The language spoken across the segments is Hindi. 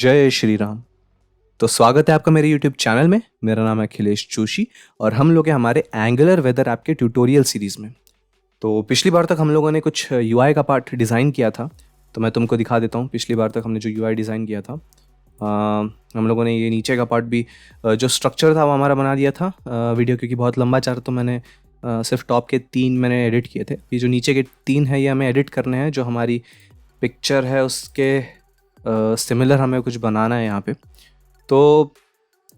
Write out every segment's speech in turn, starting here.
जय श्री राम। तो स्वागत है आपका मेरे YouTube चैनल में। मेरा नाम है अखिलेश जोशी और हम लोग हैं हमारे एंगुलर वेदर ऐप के ट्यूटोरियल सीरीज़ में। तो पिछली बार तक हम लोगों ने कुछ UI का पार्ट डिज़ाइन किया था, तो मैं तुमको दिखा देता हूँ। पिछली बार तक हमने जो UI डिज़ाइन किया था, हम लोगों ने ये नीचे का पार्ट भी जो स्ट्रक्चर था वो हमारा बना दिया था। वीडियो क्योंकि बहुत लंबा चाह रहा तो मैंने सिर्फ टॉप के 3 मैंने एडिट किए थे। ये जो नीचे के 3 हैं ये हमें एडिट करने हैं। जो हमारी पिक्चर है उसके सिमिलर हमें कुछ बनाना है यहाँ पे। तो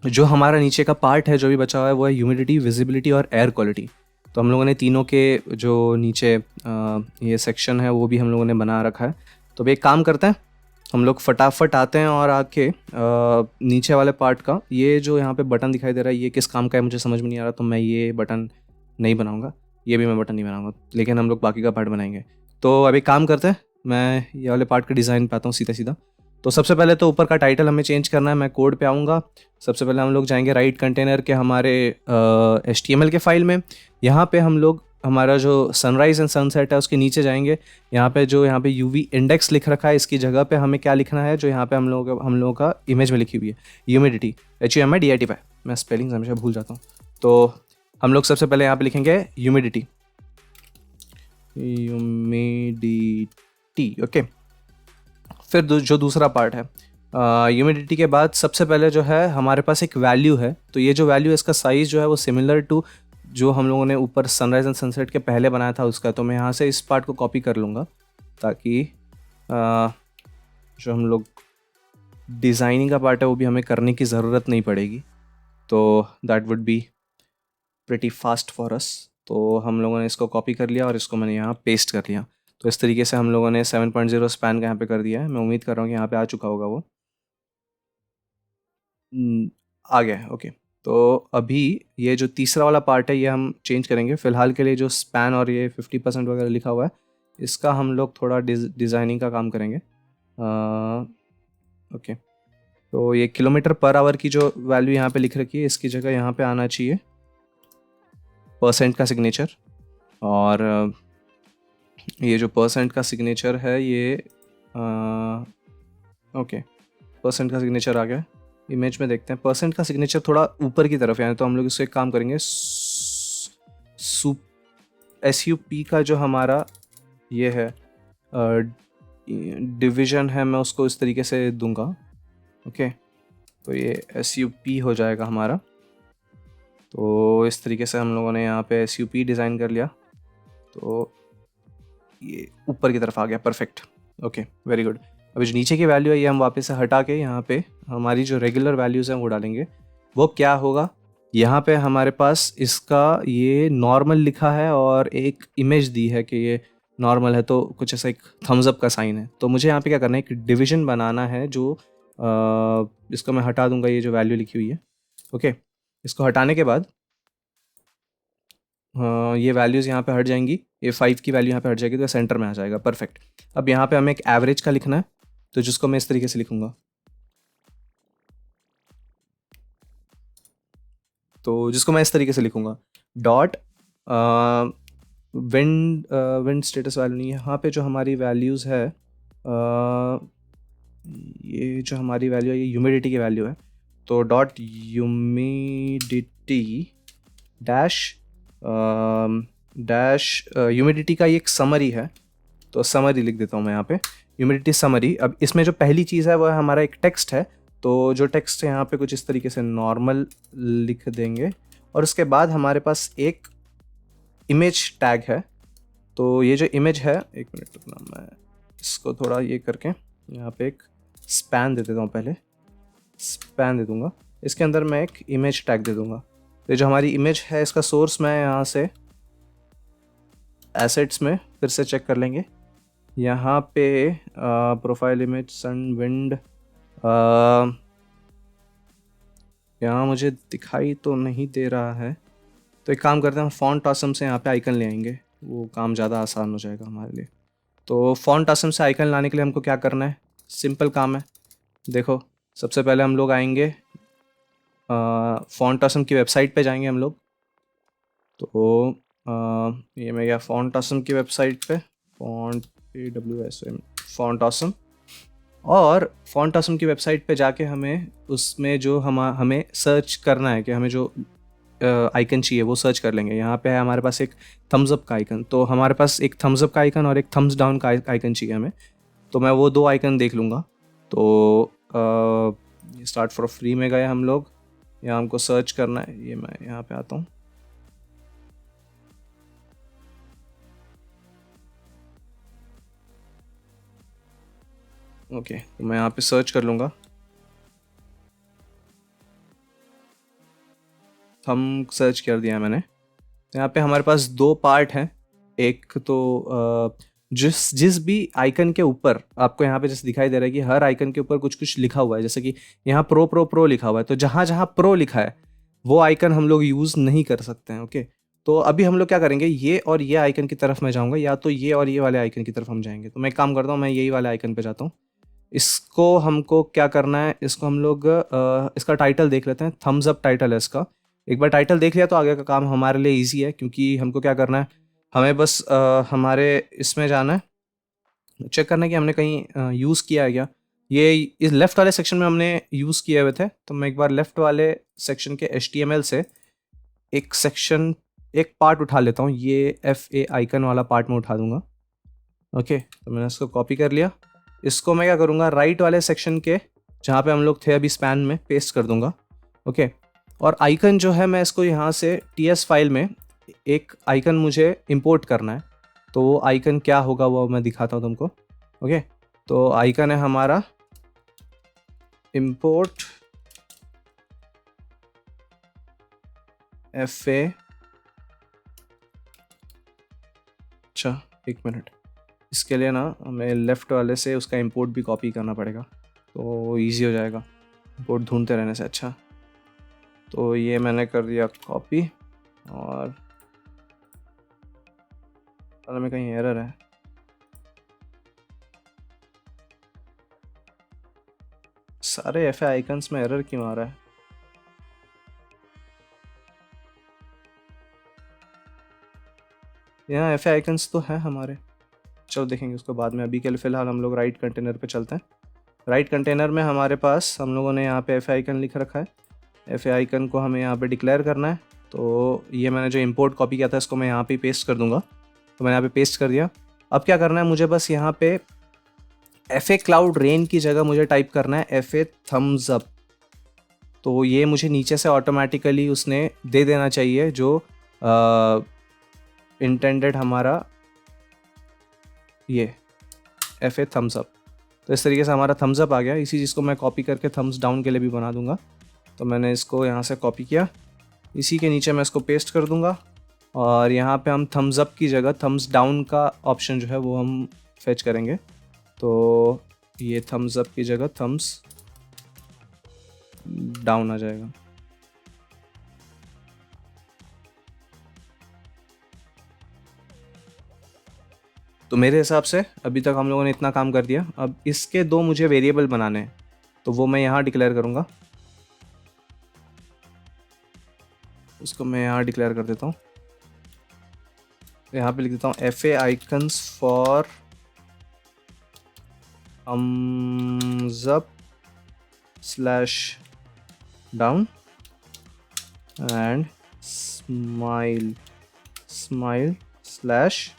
जो हमारा नीचे का पार्ट है जो भी बचा हुआ है वो है ह्यूमिडिटी, विजिबिलिटी और एयर क्वालिटी। तो हम लोगों ने तीनों के जो नीचे ये सेक्शन है वो भी हम लोगों ने बना रखा है। तो अब एक काम करते हैं, हम लोग फटाफट आते हैं और आके नीचे वाले पार्ट का ये जो यहाँ पे बटन दिखाई दे रहा है ये किस काम का है मुझे समझ में नहीं आ रहा, तो मैं ये बटन नहीं बनाऊँगा, ये भी मैं बटन नहीं बनाऊँगा, लेकिन हम लोग बाकी का पार्ट बनाएंगे। तो अब एक काम करते हैं, मैं ये वाले पार्ट के डिज़ाइन पे आता हूँ सीधा सीधा। तो सबसे पहले तो ऊपर का टाइटल हमें चेंज करना है। मैं कोड पे आऊँगा। सबसे पहले हम लोग जाएंगे राइट कंटेनर के हमारे HTML के फाइल में। यहाँ पे हम लोग हमारा जो सनराइज़ एंड सनसेट है उसके नीचे जाएंगे। यहाँ पे UV इंडेक्स लिख रखा है, इसकी जगह पे हमें क्या लिखना है जो यहाँ पे हम लोगों का इमेज में लिखी हुई है, ह्यूमिडिटी, HUMIDITY। मैं स्पेलिंग हमेशा भूल जाता हूँ। तो हम लोग सबसे पहले यहाँ पे लिखेंगे ह्यूमिडिटी, ओके। फिर जो दूसरा पार्ट है ह्यूमिडिटी के बाद सबसे पहले जो है हमारे पास एक वैल्यू है। तो ये जो वैल्यू है इसका साइज़ जो है वो सिमिलर टू जो हम लोगों ने ऊपर सनराइज एंड सनसेट के पहले बनाया था उसका। तो मैं यहाँ से इस पार्ट को कॉपी कर लूँगा ताकि जो हम लोग डिज़ाइनिंग का पार्ट है वो भी हमें करने की ज़रूरत नहीं पड़ेगी। तो that would be pretty fast for us. तो हम लोगों ने इसको कॉपी कर लिया और इसको मैंने यहाँ पेस्ट कर लिया। तो इस तरीके से हम लोगों ने 7.0 स्पैन का यहाँ पे कर दिया है। मैं उम्मीद कर रहा हूँ कि यहाँ पे आ चुका होगा वो। आ गया है, ओके। तो अभी ये जो तीसरा वाला पार्ट है ये हम चेंज करेंगे। फ़िलहाल के लिए जो स्पैन और ये 50% वगैरह लिखा हुआ है इसका हम लोग थोड़ा डिज़ाइनिंग का काम करेंगे। ओके। तो ये किलोमीटर पर आवर की जो वैल्यू यहाँ पे लिख रखी है इसकी जगह यहाँ पे आना चाहिए परसेंट का सिग्नेचर। और ये जो परसेंट का सिग्नेचर है ये ओके, परसेंट का सिग्नेचर आ गया। इमेज में देखते हैं परसेंट का सिग्नेचर थोड़ा ऊपर की तरफ है, तो हम लोग इससे एक काम करेंगे, SUP का जो हमारा ये है डिवीज़न है मैं उसको इस तरीके से दूंगा, ओके। तो ये SUP हो जाएगा हमारा। तो इस तरीके से हम लोगों ने यहाँ पे SUP डिज़ाइन कर लिया। तो ये ऊपर की तरफ आ गया, परफेक्ट, ओके, वेरी गुड। अभी जो नीचे की वैल्यू है ये हम वापस से हटा के यहाँ पे हमारी जो रेगुलर वैल्यूज़ हैं वो डालेंगे। वो क्या होगा, यहाँ पे हमारे पास इसका ये नॉर्मल लिखा है और एक इमेज दी है कि ये नॉर्मल है, तो कुछ ऐसा एक थम्स अप का साइन है। तो मुझे यहाँ पे क्या करना है, एक डिवीज़न बनाना है जो इसको मैं हटा दूंगा, ये जो वैल्यू लिखी हुई है, ओके। इसको हटाने के बाद ये वैल्यूज़ यहाँ पे हट जाएंगी, ये 5 की वैल्यू यहाँ पे हट जाएगी तो सेंटर में आ जाएगा, परफेक्ट। अब यहाँ पे हमें एक एवरेज का लिखना है, तो जिसको मैं इस तरीके से लिखूंगा। तो जिसको मैं इस तरीके से लिखूंगा डॉट विंड स्टेटस वैल्यू नहीं है, यहाँ पे जो हमारी वैल्यूज़ है ये जो हमारी वैल्यू है ये ह्यूमिडिटी की वैल्यू है। तो डॉट ह्यूमिडिटी डैश ह्यूमिडिटी का ये एक समरी है, तो समरी लिख देता हूँ मैं यहाँ पे, ह्यूमिडिटी समरी। अब इसमें जो पहली चीज़ है वो है हमारा एक टेक्स्ट है। तो जो टेक्स्ट है यहाँ पे कुछ इस तरीके से नॉर्मल लिख देंगे और उसके बाद हमारे पास एक इमेज टैग है। तो ये जो इमेज है, एक मिनट रुकना, मैं इसको थोड़ा ये करके यहाँ पे एक स्पैन दे देता हूँ, पहले स्पैन दे दूँगा, इसके अंदर मैं एक इमेज टैग दे दूँगा। तो जो हमारी इमेज है इसका सोर्स मैं यहाँ से एसेट्स में फिर से चेक कर लेंगे। यहाँ पे प्रोफाइल इमेज सन विंड यहाँ मुझे दिखाई तो नहीं दे रहा है, तो एक काम करते हैं, हम फॉन्ट ऑसम से यहाँ पे आइकन ले आएंगे, वो काम ज़्यादा आसान हो जाएगा हमारे लिए। तो फॉन्ट ऑसम से आइकन लाने के लिए हमको क्या करना है, सिंपल काम है। देखो सबसे पहले हम लोग आएंगे फॉन्ट ऑसम की वेबसाइट पे जाएंगे हम लोग। तो ये मैं गया फॉन्ट ऑसम की वेबसाइट पे, फॉन्ट ऑसम। और फॉन्ट ऑसम की वेबसाइट पे जाके हमें उसमें जो हमें सर्च करना है कि हमें जो आइकन चाहिए वो सर्च कर लेंगे। यहाँ पे है हमारे पास एक थम्स अप का आइकन, तो हमारे पास एक थम्स अप का आइकन और एक थम्स डाउन का आइकन चाहिए हमें। तो मैं वो दो आइकन देख लूँगा। तो स्टार्ट फॉर फ्री में गए हम लोग, यहाँ हमको सर्च करना है, ये मैं यहाँ पे आता हूँ। ओके, तो मैं यहाँ पे सर्च कर लूँगा। थम सर्च कर दिया मैंने। तो यहाँ पे हमारे पास दो पार्ट हैं। एक तो जिस भी आइकन के ऊपर आपको यहाँ पे जैसे दिखाई दे रहा है कि हर आइकन के ऊपर कुछ कुछ लिखा हुआ है, जैसे कि यहाँ प्रो प्रो प्रो लिखा हुआ है, तो जहाँ जहाँ प्रो लिखा है वो आइकन हम लोग यूज़ नहीं कर सकते हैं। ओके, तो अभी हम लोग क्या करेंगे, ये और ये आइकन की तरफ मैं जाऊँगा, या तो ये और ये वाले आइकन की तरफ हम जाएंगे। तो मैं एक काम करता हूँ, मैं यही वाले आइकन पे जाता हूँ। इसको हमको क्या करना है, इसको हम लोग इसका टाइटल देख लेते हैं। थम्स अप टाइटल है इसका। एक बार टाइटल देख लिया तो आगे का काम हमारे लिए इजी है, क्योंकि हमको क्या करना है, हमें बस हमारे इसमें जाना है, चेक करना है कि हमने कहीं यूज़ किया है क्या। ये इस लेफ़्ट वाले सेक्शन में हमने यूज़ किए हुए थे, तो मैं एक बार लेफ़्ट वाले सेक्शन के HTML से एक सेक्शन, एक पार्ट उठा लेता हूँ। ये FA आइकन वाला पार्ट में उठा दूंगा। ओके, तो मैंने इसको कॉपी कर लिया। इसको मैं क्या करूँगा, राइट वाले सेक्शन के जहाँ पे हम लोग थे अभी स्पैन में पेस्ट कर दूंगा। ओके, और आइकन जो है मैं इसको यहाँ से TS फाइल में एक आइकन मुझे इंपोर्ट करना है। तो वो आइकन क्या होगा वो मैं दिखाता हूँ तुमको। ओके, तो आइकन है हमारा इंपोर्ट FA। अच्छा, एक मिनट, इसके लिए ना हमें लेफ़्ट वाले से उसका इंपोर्ट भी कॉपी करना पड़ेगा, तो इजी हो जाएगा इंपोर्ट ढूंढते रहने से। अच्छा, तो ये मैंने कर दिया कॉपी, और में कहीं एरर है। सारे FA आइकन्स में एरर क्यों आ रहा है? यहाँ FA आइकन्स तो है हमारे, चलो देखेंगे उसको बाद में। अभी के लिए फ़िलहाल हम लोग राइट कंटेनर पे चलते हैं। राइट कंटेनर में हमारे पास हम लोगों ने यहाँ पे FA आइकन लिख रखा है। FA आइकन को हमें यहाँ पे डिक्लेयर करना है। तो ये मैंने जो इंपोर्ट कॉपी किया था इसको मैं यहाँ पे पेस्ट कर दूंगा। तो मैंने यहाँ पे पेस्ट कर दिया। अब क्या करना है, मुझे बस यहाँ पे FA क्लाउड रेन की जगह मुझे टाइप करना है FA थम्स अप। तो ये मुझे नीचे से ऑटोमेटिकली उसने दे देना चाहिए, जो इंटेंडेड हमारा ये FA थम्स अप। तो इस तरीके से हमारा थम्स अप आ गया। इसी चीज़ को मैं कॉपी करके थम्स डाउन के लिए भी बना दूंगा। तो मैंने इसको यहाँ से कॉपी किया, इसी के नीचे मैं इसको पेस्ट कर दूंगा, और यहाँ पे हम थम्स अप की जगह थम्स डाउन का ऑप्शन जो है वो हम फेच करेंगे। तो ये थम्स अप की जगह थम्स डाउन आ जाएगा। तो मेरे हिसाब से अभी तक हम लोगों ने इतना काम कर दिया। अब इसके दो मुझे वेरिएबल बनाने हैं, तो वो मैं यहाँ डिक्लेयर करूँगा। उसको मैं यहाँ डिक्लेयर कर देता हूँ। यहाँ पे लिख देता हूँ FA icons for thumbs up slash down and smile slash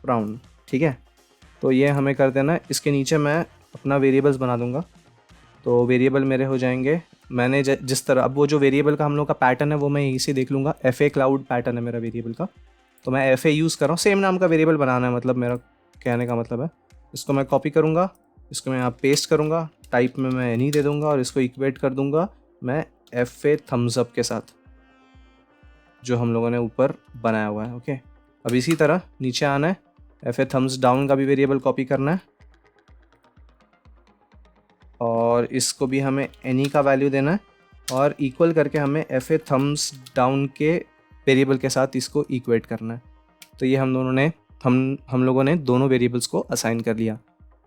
frown. ठीक है, तो ये हमें कर देना है। इसके नीचे मैं अपना वेरिएबल्स बना दूंगा। तो वेरिएबल मेरे हो जाएंगे, मैंने जिस तरह, अब वो जो वेरिएबल का हम लोग का पैटर्न है वो मैं यहीं से देख लूँगा। FA क्लाउड पैटर्न है मेरा वेरिएबल का, तो मैं FA यूज़ कर रहा हूँ। सेम नाम का वेरिएबल बनाना है, मतलब मेरा कहने का मतलब है। इसको मैं कॉपी करूँगा, इसको मैं यहाँ पेस्ट करूँगा, टाइप में मैं नहीं दे दूँगा, और इसको इक्वेट कर दूँगा मैं FA थम्स अप के साथ, जो हम लोगों ने ऊपर बनाया हुआ है। ओके, अब इसी तरह नीचे आना है, FA थम्स डाउन का भी वेरिएबल कॉपी करना है, और इसको भी हमें एनी का वैल्यू देना है, और इक्वल करके हमें FA थम्स डाउन के वेरिएबल के साथ इसको इक्वेट करना है। तो ये हम लोगों ने दोनों वेरिएबल्स को असाइन कर लिया।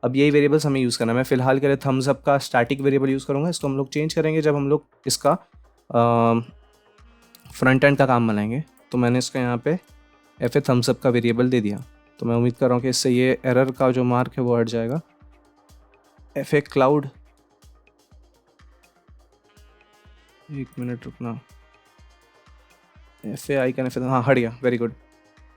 अब यही वेरिएबल्स हमें यूज़ करना है। मैं फ़िलहाल के लिए थम्स अप का स्टैटिक वेरिएबल यूज़ करूँगा। इसको हम लोग चेंज करेंगे जब हम लोग इसका फ्रंट एंड का काम बनाएंगे। तो मैंने इसका यहाँ पे FA थम्स अप का वेरिएबल दे दिया। तो मैं उम्मीद कर रहा हूँ कि इससे ये एरर का जो मार्क है वो हट जाएगा। FA क्लाउड, एक मिनट रुकना, FA आइकन, FA, हाँ हट गया, वेरी गुड।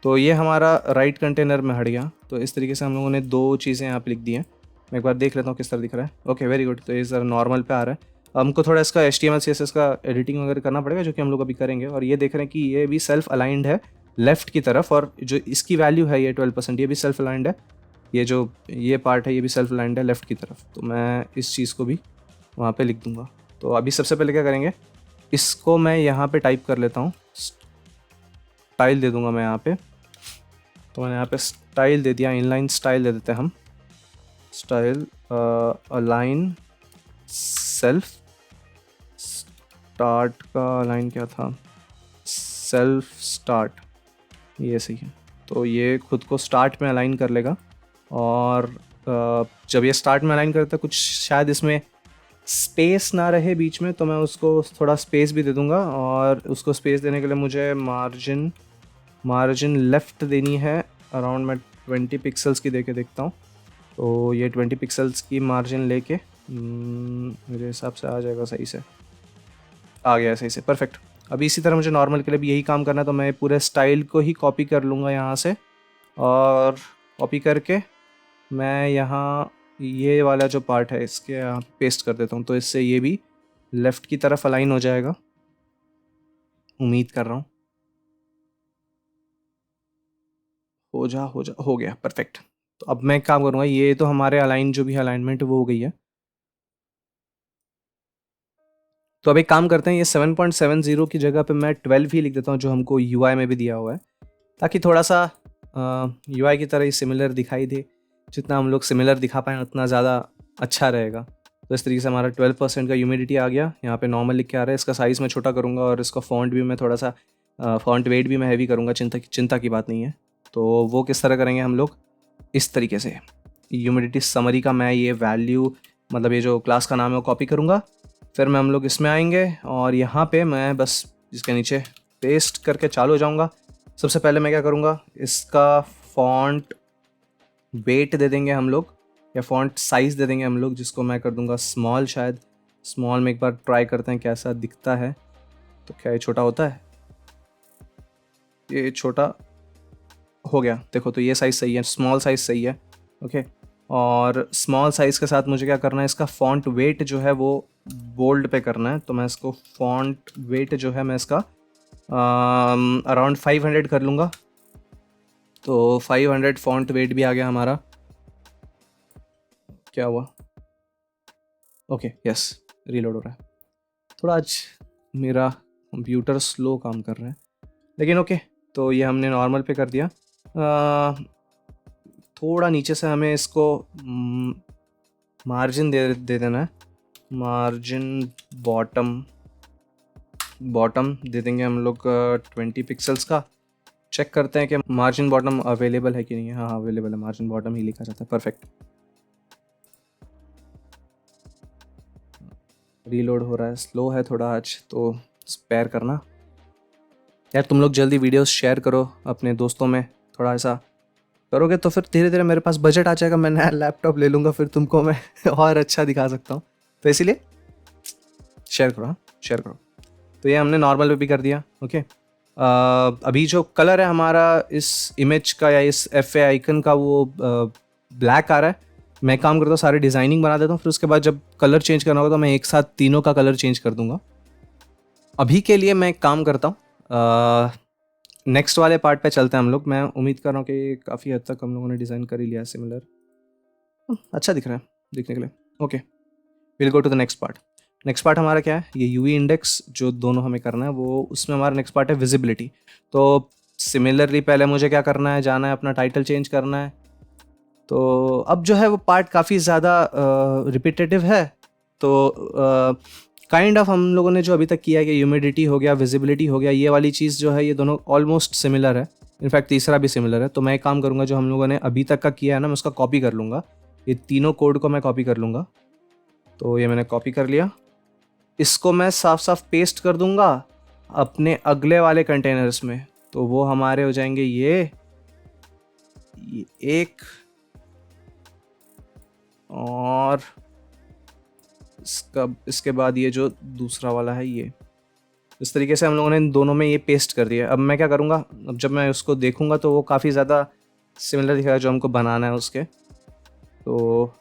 तो ये हमारा राइट कंटेनर में हट गया। तो इस तरीके से हम लोगों ने दो चीज़ें यहाँ पे लिख दी हैं। मैं एक बार देख लेता हूँ किस तरह दिख रहा है। Okay very good. तो ये ज़रा नॉर्मल पे आ रहा है। हमको थोड़ा इसका HTML CSS का एडिटिंग वगैरह करना पड़ेगा, जो कि हम लोग अभी करेंगे। और ये देख रहे हैं कि ये भी सेल्फ अलाइंड है लेफ़्ट की तरफ, और जो इसकी वैल्यू है ये 12%, ये भी सेल्फ अलाइंड है। ये जो ये पार्ट है ये भी सेल्फ अलाइंड है लेफ़्ट की तरफ। तो मैं इस चीज़ को भी वहाँ पे लिख दूँगा। तो अभी सबसे पहले क्या करेंगे, इसको मैं यहाँ पे टाइप कर लेता हूँ, स्टाइल दे दूँगा मैं यहाँ पे। तो मैंने यहाँ पे स्टाइल दे दिया, इनलाइन स्टाइल दे देते हैं हम, स्टाइल अलाइन सेल्फ, स्टार्ट का अलाइन क्या था, सेल्फ स्टार्ट, ये सही है। तो ये खुद को स्टार्ट में अलाइन कर लेगा। और जब ये स्टार्ट में अलाइन करता है, कुछ शायद इसमें स्पेस ना रहे बीच में, तो मैं उसको थोड़ा स्पेस भी दे दूँगा। और उसको स्पेस देने के लिए मुझे मार्जिन लेफ़्ट देनी है अराउंड, मैं 20 पिक्सल्स की दे के देखता हूँ। तो ये 20 पिक्सल्स की मार्जिन लेके मेरे हिसाब से आ जाएगा, सही से आ गया, सही से, परफेक्ट। अभी इसी तरह मुझे नॉर्मल के लिए भी यही काम करना है। तो मैं पूरे स्टाइल को ही कॉपी कर लूँगा यहाँ से, और कॉपी करके मैं यहाँ ये वाला जो पार्ट है इसके यहाँ पेस्ट कर देता हूँ। तो इससे ये भी लेफ़्ट की तरफ अलाइन हो जाएगा, उम्मीद कर रहा हूँ। हो गया, परफेक्ट। तो अब मैं काम करूँगा, ये तो हमारे अलाइन जो भी अलाइनमेंट वो हो गई है। तो अब एक काम करते हैं, ये 7.70 की जगह पे मैं 12 ही लिख देता हूँ, जो हमको UI में भी दिया हुआ है, ताकि थोड़ा सा UI की तरह ही सिमिलर दिखाई दे। जितना हम लोग सिमिलर दिखा पाएँ उतना ज़्यादा अच्छा रहेगा। तो इस तरीके से हमारा 12% का ह्यूमिडिटी आ गया। यहाँ पे नॉर्मल लिख के आ रहा है। इसका साइज़ मैं छोटा करूँगा, और इसका फॉन्ट भी मैं थोड़ा सा फॉन्ट वेट भी मैं हैवी करूँगा। चिंता की बात नहीं है। तो वो किस तरह करेंगे हम लोग, इस तरीके से ह्यूमिडिटी समरी का मैं ये वैल्यू, मतलब ये जो क्लास का नाम है वो कॉपी करूँगा। फिर मैं हम लोग इसमें आएंगे, और यहाँ पे मैं बस इसके नीचे पेस्ट करके चालू हो जाऊँगा। सबसे पहले मैं क्या करूँगा, इसका फॉन्ट वेट दे देंगे हम लोग, या फॉन्ट साइज़ दे देंगे हम लोग, जिसको मैं कर दूँगा स्मॉल। शायद स्मॉल में एक बार ट्राई करते हैं कैसा दिखता है। तो क्या ये छोटा होता है, ये छोटा हो गया, देखो। तो ये साइज़ सही है, स्मॉल साइज़ सही है, ओके। और स्मॉल साइज़ के साथ मुझे क्या करना है, इसका फॉन्ट वेट जो है वो बोल्ड पे करना है। तो मैं इसको फॉन्ट वेट जो है मैं इसका अराउंड 500 कर लूँगा। तो 500 फॉन्ट वेट भी आ गया हमारा। क्या हुआ, ओके यस, रीलोड हो रहा है। थोड़ा आज मेरा कंप्यूटर स्लो काम कर रहा है, लेकिन ओके। तो ये हमने नॉर्मल पे कर दिया। थोड़ा नीचे से हमें इसको मार्जिन दे देना है, मार्जिन बॉटम दे देंगे हम लोग 20 पिक्सल्स का। चेक करते हैं कि मार्जिन बॉटम अवेलेबल है कि नहीं है। हाँ अवेलेबल है, मार्जिन बॉटम ही लिखा जाता है, परफेक्ट। रीलोड हो रहा है, स्लो है थोड़ा आज, तो स्पेयर करना यार। तुम लोग जल्दी वीडियोस शेयर करो अपने दोस्तों में, थोड़ा ऐसा करोगे तो फिर धीरे धीरे मेरे पास बजट आ जाएगा, मैं नया लैपटॉप ले लूँगा, फिर तुमको मैं और अच्छा दिखा सकता हूँ। तो इसीलिए शेयर करो, हाँ शेयर करो। तो ये हमने नॉर्मल पे भी कर दिया, ओके। अभी जो कलर है हमारा इस इमेज का या इस FA आइकन का, वो ब्लैक आ रहा है। मैं काम करता हूँ, सारे डिज़ाइनिंग बना देता हूँ, फिर उसके बाद जब कलर चेंज करना होगा तो मैं एक साथ तीनों का कलर चेंज कर दूंगा। अभी के लिए मैं एक काम करता हूँ, नेक्स्ट वाले पार्ट पे चलते हैं हम लोग। मैं उम्मीद कर रहा हूँ कि काफ़ी हद तक हम लोगों ने डिज़ाइन कर ही लिया है सिमिलर, अच्छा दिख रहा है दिखने के लिए, okay. Will go to the next part. Next part हमारा क्या है, ये यूवी इंडेक्स जो दोनों हमें करना है, वो उसमें हमारा नेक्स्ट पार्ट है विजिबिलिटी। तो सिमिलरली पहले मुझे क्या करना है, जाना है अपना टाइटल चेंज करना है। तो अब जो है वो पार्ट काफ़ी ज़्यादा रिपीटेटिव है। तो काइंड ऑफ हम लोगों ने जो अभी तक किया है कि ह्यूमिडिटी हो गया, विजिबिलिटी हो गया, ये वाली चीज़ जो है ये दोनों ऑलमोस्ट सिमिलर है। इनफैक्ट तीसरा भी सिमिलर है। तो मैं एक काम करूँगा, जो हम लोगों ने अभी तक का किया है ना, मैं उसका कॉपी कर लूँगा। ये तीनों कोड को मैं कॉपी कर लूँगा। तो ये मैंने कॉपी कर लिया। इसको मैं साफ साफ पेस्ट कर दूँगा अपने अगले वाले कंटेनर्स में। तो वो हमारे हो जाएंगे ये एक और इसके बाद ये जो दूसरा वाला है ये, इस तरीके से हम लोगों ने इन दोनों में ये पेस्ट कर दिया। अब मैं क्या करूँगा, अब जब मैं उसको देखूँगा तो वो काफ़ी ज़्यादा सिमिलर दिखेगा जो हमको बनाना है उसके। तो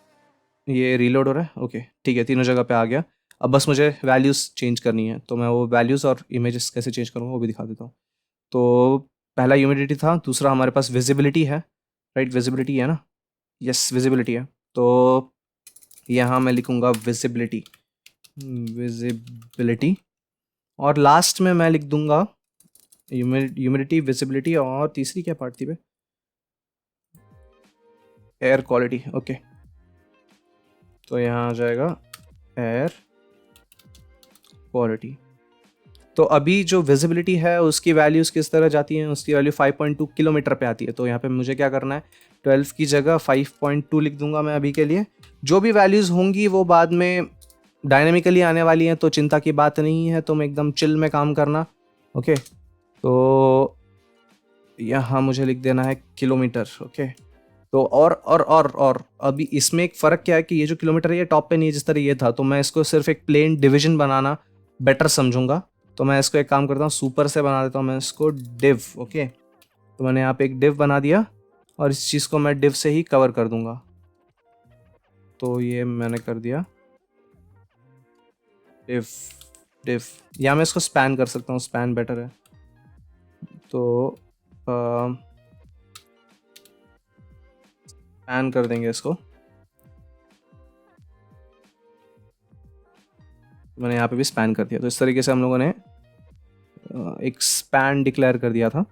ये रीलोड हो रहा है, ओके ठीक है, तीनों जगह पे आ गया। अब बस मुझे वैल्यूज़ चेंज करनी है, तो मैं वो वैल्यूज़ और इमेजेस कैसे चेंज करूँगा वो भी दिखा देता हूँ। तो पहला ह्यूमिडिटी था, दूसरा हमारे पास विजिबिलिटी है, राइट, विजिबिलिटी है ना, यस विजिबिलिटी है। तो यहाँ मैं लिखूँगा विजिबिलिटी, विजिबिलिटी, और लास्ट में मैं लिख दूंगा ह्यूमिडिटी, विजिबिलिटी, और तीसरी क्या पार्ट थी बे, एयर क्वालिटी, ओके। तो यहाँ आ जाएगा एयर क्वालिटी। तो अभी जो विजिबिलिटी है उसकी वैल्यूज़ किस तरह जाती हैं, उसकी वैल्यू 5.2 किलोमीटर पे आती है। तो यहाँ पे मुझे क्या करना है, 12 की जगह 5.2 लिख दूंगा मैं अभी के लिए। जो भी वैल्यूज़ होंगी वो बाद में डायनेमिकली आने वाली हैं, तो चिंता की बात नहीं है, तुम एकदम चिल में काम करना, ओके। तो यहाँ मुझे लिख देना है किलोमीटर, ओके। तो और अभी इसमें एक फ़र्क क्या है कि ये जो किलोमीटर है ये टॉप पे नहीं है जिस तरह ये था, तो मैं इसको सिर्फ एक प्लेन डिवीजन बनाना बेटर समझूंगा। तो मैं इसको एक काम करता हूँ, सुपर से बना देता हूँ मैं इसको डिव, ओके। तो मैंने यहाँ पे एक डिव बना दिया और इस चीज़ को मैं डिव से ही कवर कर दूंगा। तो ये मैंने कर दिया डिव, डिव, या मैं इसको स्पैन कर सकता हूँ, स्पैन बेटर है। तो स्पैन कर देंगे इसको। मैंने यहाँ पे भी स्पैन कर दिया। तो इस तरीके से हम लोगों ने एक स्पैन डिक्लेयर कर दिया था,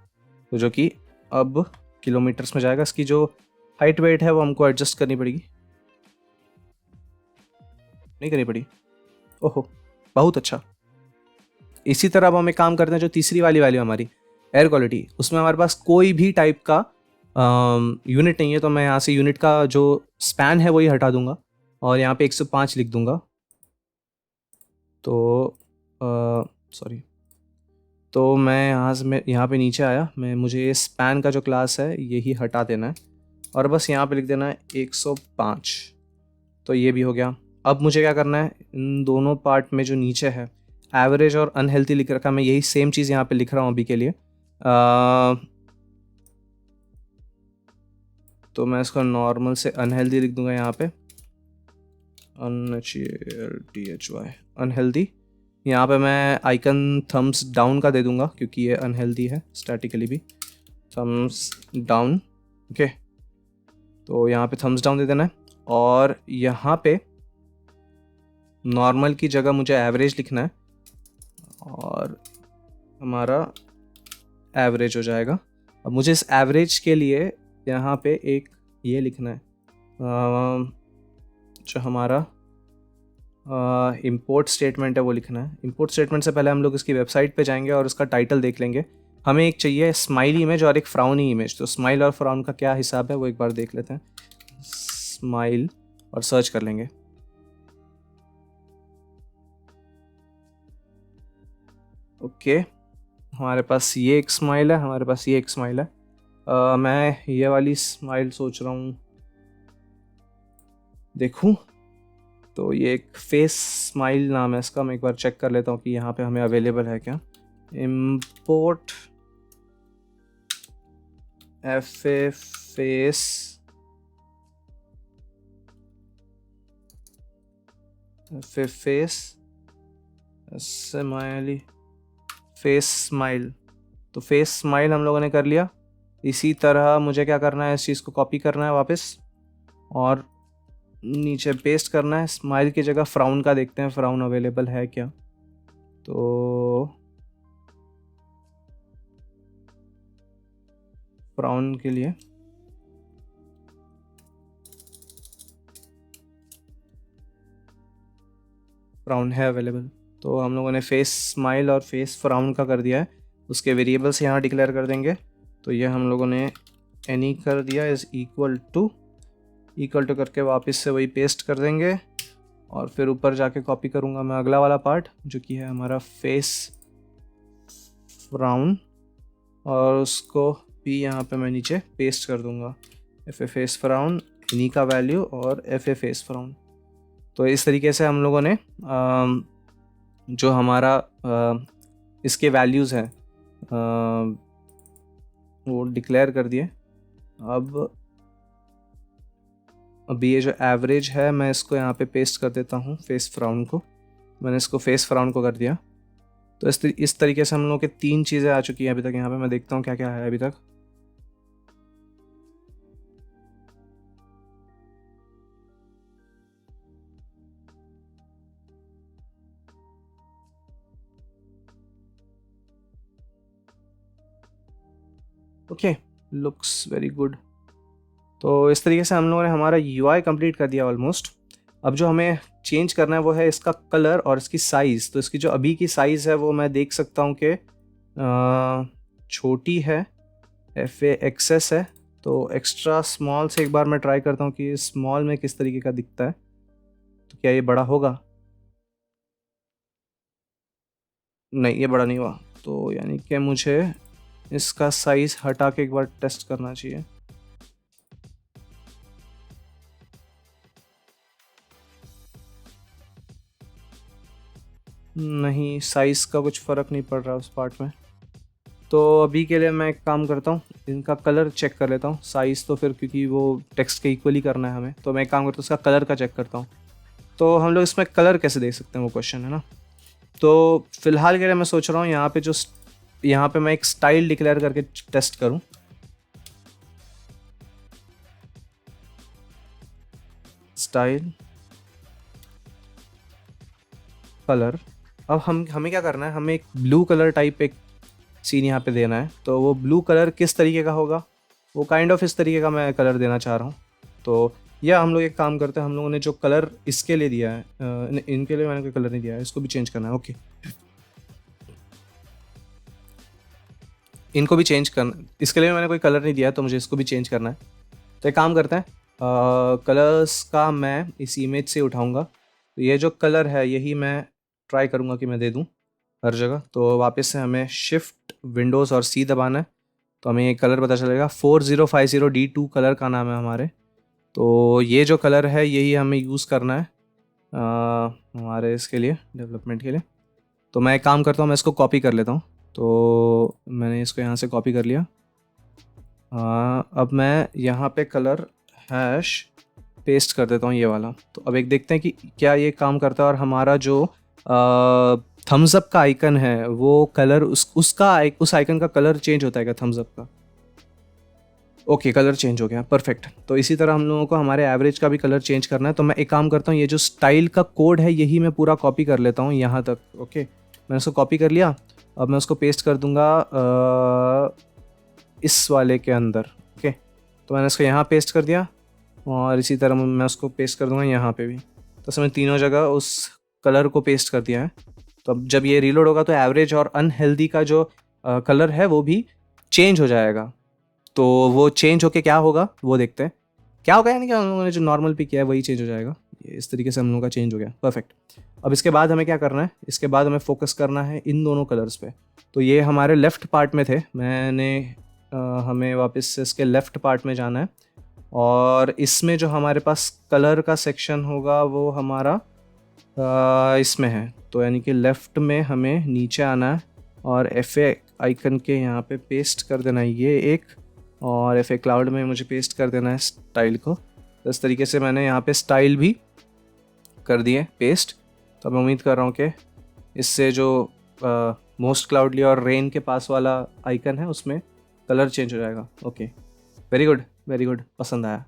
तो जो कि अब किलोमीटर्स में जाएगा। इसकी जो हाइट वेट है वो हमको एडजस्ट करनी पड़ेगी, नहीं करनी पड़ी, ओहो बहुत अच्छा। इसी तरह अब हम एक काम करते हैं, जो तीसरी वाली वैल्यू हमारी एयर क्वालिटी, उसमें हमारे पास कोई भी टाइप का यूनिट नहीं है, तो मैं यहाँ से यूनिट का जो स्पैन है वही हटा दूंगा और यहाँ पे 105 लिख दूंगा। तो सॉरी, तो मैं यहाँ पे नीचे आया, मुझे ये स्पैन का जो क्लास है यही हटा देना है और बस यहाँ पे लिख देना है 105। तो ये भी हो गया। अब मुझे क्या करना है, इन दोनों पार्ट में जो नीचे है एवरेज और अनहेल्थी लिख रखा, मैं यही सेम चीज़ यहाँ पे लिख रहा हूँ अभी के लिए। तो मैं इसको नॉर्मल से अनहेल्दी लिख दूंगा यहाँ पे, UNHELTHY, अनहेल्दी। यहाँ पे मैं आइकन थम्स डाउन का दे दूंगा क्योंकि ये अनहेल्दी है स्टैटिकली भी, थम्स डाउन, ओके। तो यहाँ पे थम्स डाउन दे देना है और यहाँ पे नॉर्मल की जगह मुझे एवरेज लिखना है और हमारा एवरेज हो जाएगा। अब मुझे इस एवरेज के लिए यहाँ पे एक ये लिखना है, जो हमारा इंपोर्ट स्टेटमेंट है वो लिखना है। इंपोर्ट स्टेटमेंट से पहले हम लोग इसकी वेबसाइट पे जाएंगे और उसका टाइटल देख लेंगे। हमें एक चाहिए स्माइली इमेज और एक फ्राउनी इमेज। तो स्माइल और फ्राउन का क्या हिसाब है वो एक बार देख लेते हैं। स्माइल और सर्च कर लेंगे। ओके, हमारे पास ये एक स्माइल है, हमारे पास ये एक स्माइल है। मैं ये वाली स्माइल सोच रहा हूँ देखूँ, तो ये एक फेस स्माइल नाम है इसका। मैं एक बार चेक कर लेता हूँ कि यहाँ पे हमें अवेलेबल है क्या। Import FA face, FA face smiley, face smile. तो फेस स्माइल हम लोगों ने कर लिया। इसी तरह मुझे क्या करना है, इस चीज़ को कॉपी करना है वापस और नीचे पेस्ट करना है। स्माइल की जगह फ्राउन का देखते हैं, फ्राउन अवेलेबल है क्या। तो फ्राउन के लिए फ्राउन है अवेलेबल। तो हम लोगों ने फेस स्माइल और फेस फ्राउन का कर दिया है। उसके वेरिएबल्स यहाँ डिक्लेयर कर देंगे। तो ये हम लोगों ने एनी कर दिया, इज़ इक्वल टू करके वापस से वही पेस्ट कर देंगे और फिर ऊपर जाके कॉपी करूँगा मैं अगला वाला पार्ट जो कि है हमारा फेस फ्राउन, और उसको भी यहाँ पे मैं नीचे पेस्ट कर दूँगा। FA फेस फ्राउन, एनी का वैल्यू और FA फेस फ्राउन। तो इस तरीके से हम लोगों ने जो हमारा इसके वैल्यूज़ हैं वो डिक्लेयर कर दिए। अभी ये जो एवरेज है मैं इसको यहाँ पे पेस्ट कर देता हूँ, फेस फ्राउन को। मैंने इसको फेस फ्राउन को कर दिया। तो इस तरीके से हम लोगों के 3 चीज़ें आ चुकी हैं अभी तक। यहाँ पे मैं देखता हूँ क्या क्या है अभी तक। Okay, looks very good. तो इस तरीके से हम लोगों ने हमारा UI कंप्लीट कर दिया ऑलमोस्ट। अब जो हमें चेंज करना है वो है इसका कलर और इसकी साइज़। तो इसकी जो अभी की साइज़ है वो मैं देख सकता हूँ कि छोटी है, FAXS है। तो एक्स्ट्रा स्मॉल से एक बार मैं ट्राई करता हूँ कि स्मॉल में किस तरीके का दिखता है। तो क्या ये बड़ा होगा? नहीं, ये बड़ा नहीं हुआ। तो यानी कि मुझे इसका साइज़ हटा के एक बार टेस्ट करना चाहिए। नहीं, साइज़ का कुछ फ़र्क नहीं पड़ रहा उस पार्ट में। तो अभी के लिए मैं एक काम करता हूँ, इनका कलर चेक कर लेता हूँ। साइज़ तो फिर क्योंकि वो टेक्स्ट के इक्वली करना है हमें, तो मैं एक काम करता हूँ उसका कलर का चेक करता हूँ। तो हम लोग इसमें कलर कैसे देख सकते हैं वो क्वेश्चन है ना। तो फिलहाल के लिए मैं सोच रहा हूँ यहाँ पे मैं एक स्टाइल डिक्लेयर करके टेस्ट करूँ। Style colour. अब हमें क्या करना है, हमें एक ब्लू कलर टाइप एक सीन यहाँ पे देना है। तो वो ब्लू कलर किस तरीके का होगा, वो काइंड ऑफ इस तरीके का मैं कलर देना चाह रहा हूँ। तो या हम लोग एक काम करते हैं, हम लोगों ने जो कलर इसके लिए दिया है, इनके लिए मैंने कोई कलर नहीं दिया है, इसको भी चेंज करना है। ओके, इनको भी चेंज करना, इसके लिए मैंने कोई कलर नहीं दिया है तो मुझे इसको भी चेंज करना है। तो एक काम करते हैं, कलर्स का मैं इस इमेज से उठाऊँगा। तो ये जो कलर है यही मैं ट्राई करूँगा कि मैं दे दूँ हर जगह। तो वापस से हमें शिफ्ट विंडोज़ और C दबाना है। तो हमें ये कलर पता चलेगा, 4050D2 कलर का नाम है हमारे। तो ये जो कलर है यही हमें यूज़ करना है हमारे इसके लिए, डेवलपमेंट के लिए। तो मैं एक काम करता हूँ, मैं इसको कॉपी कर लेता हूँ। तो मैंने इसको यहाँ से कॉपी कर लिया। अब मैं यहाँ पे कलर हैश पेस्ट कर देता हूँ ये वाला। तो अब एक देखते हैं कि क्या ये काम करता है और हमारा जो थम्स अप का आइकन है वो कलर उस आइकन का कलर चेंज होता है क्या थम्स अप का? ओके, कलर चेंज हो गया, परफेक्ट। तो इसी तरह हम लोगों को हमारे एवरेज का भी कलर चेंज करना है। तो मैं एक काम करता हूँ, ये जो स्टाइल का कोड है यही मैं पूरा कॉपी कर लेता हूँ यहाँ तक। ओके, मैंने उसको कॉपी कर लिया। अब मैं उसको पेस्ट कर दूंगा इस वाले के अंदर। ओके, तो मैंने इसको यहाँ पेस्ट कर दिया और इसी तरह मैं उसको पेस्ट कर दूंगा यहाँ पे भी। तो इसमें तीनों जगह उस कलर को पेस्ट कर दिया है। तो अब जब ये रीलोड होगा तो एवरेज और अनहेल्दी का जो कलर है वो भी चेंज हो जाएगा। तो वो चेंज होके क्या होगा वो देखते हैं। क्या होगा यानी कि हम लोगों ने जो नॉर्मल पे किया है वही चेंज हो जाएगा। ये इस तरीके से हम लोगों का चेंज हो गया, परफेक्ट। अब इसके बाद हमें क्या करना है, इसके बाद हमें फोकस करना है इन दोनों कलर्स पे। तो ये हमारे लेफ़्ट पार्ट में थे, हमें वापस से इसके लेफ़्ट पार्ट में जाना है। और इसमें जो हमारे पास कलर का सेक्शन होगा वो हमारा इसमें है। तो यानी कि लेफ़्ट में हमें नीचे आना है और FA आइकन के यहाँ पे पेस्ट कर देना है ये एक, और FA क्लाउड में मुझे पेस्ट कर देना है स्टाइल को। तो इस तरीके से मैंने यहाँ पे स्टाइल भी कर दिए पेस्ट। तो मैं उम्मीद कर रहा हूँ कि इससे जो मोस्ट क्लाउडली और रेन के पास वाला आइकन है उसमें कलर चेंज हो जाएगा। Okay, very good very good, पसंद आया।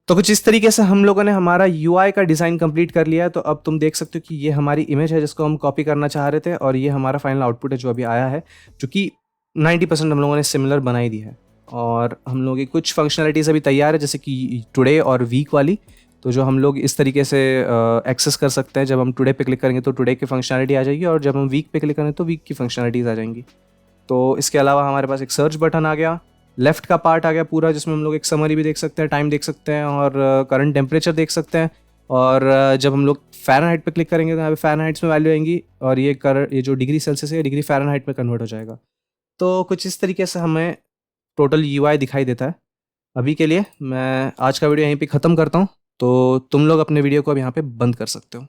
तो कुछ इस तरीके से हम लोगों ने हमारा UI का डिज़ाइन कंप्लीट कर लिया है। तो अब तुम देख सकते हो कि ये हमारी इमेज है जिसको हम कॉपी करना चाह रहे थे, और ये हमारा फाइनल आउटपुट है जो अभी आया है, जो कि 90% हम लोगों ने सिमिलर बनाई दी है। और हम लोगों की कुछ फंक्शनलिटीज़ अभी तैयार है, जैसे कि टुडे और वीक वाली। तो जो हम लोग इस तरीके से एक्सेस कर सकते हैं, जब हम टुडे पे क्लिक करेंगे तो टुडे की फंक्शनलिटी आ जाएगी, और जब हम वीक पे क्लिक करेंगे तो वीक की फंक्शनलिटीज़ आ जाएंगी। तो इसके अलावा हमारे पास एक सर्च बटन आ गया, लेफ़्ट का पार्ट आ गया पूरा, जिसमें हम लोग एक समरी भी देख सकते हैं, टाइम देख सकते हैं, और करंट टेम्परेचर देख सकते हैं। और जब हम लोग फ़ारेनहाइट पे क्लिक करेंगे तो यहाँ पे फ़ारेनहाइट्स में वैल्यू आएंगी, और ये जो डिग्री सेल्सियस है डिग्री फ़ारेनहाइट में कन्वर्ट हो जाएगा। तो कुछ इस तरीके से हमें टोटल UI दिखाई देता है। अभी के लिए मैं आज का वीडियो यहीं पे ख़त्म करता हूँ। तो तुम लोग अपने वीडियो को अब यहाँ पे बंद कर सकते हो।